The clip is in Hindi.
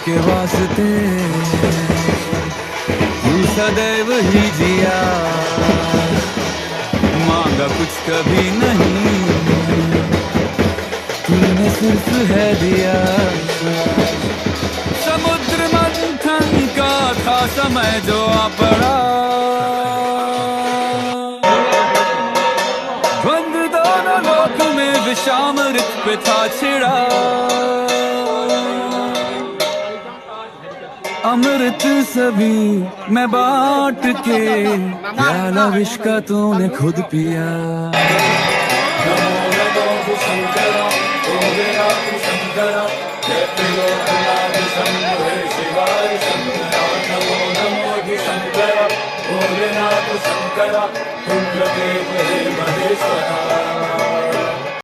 के वास्ते तू सदैव ही जिया, मांगा कुछ कभी नहीं, तूने सिर्फ है दिया। समुद्र मंथन का था समय जो आ पड़ा, द्वंद्व दोनों लोक में विषामृत पे था छिड़ा। अमृत सभी मैं बांट के, प्याला विष का तूने खुद पिया। नमो नमो शंकरा, ओम शंकरा, जय त्रिलोकनाथ शंभो शिवाय शंकरा। नमो नमो शंकरा, ओम शंकरा, तुम देव हे महेश्वरा।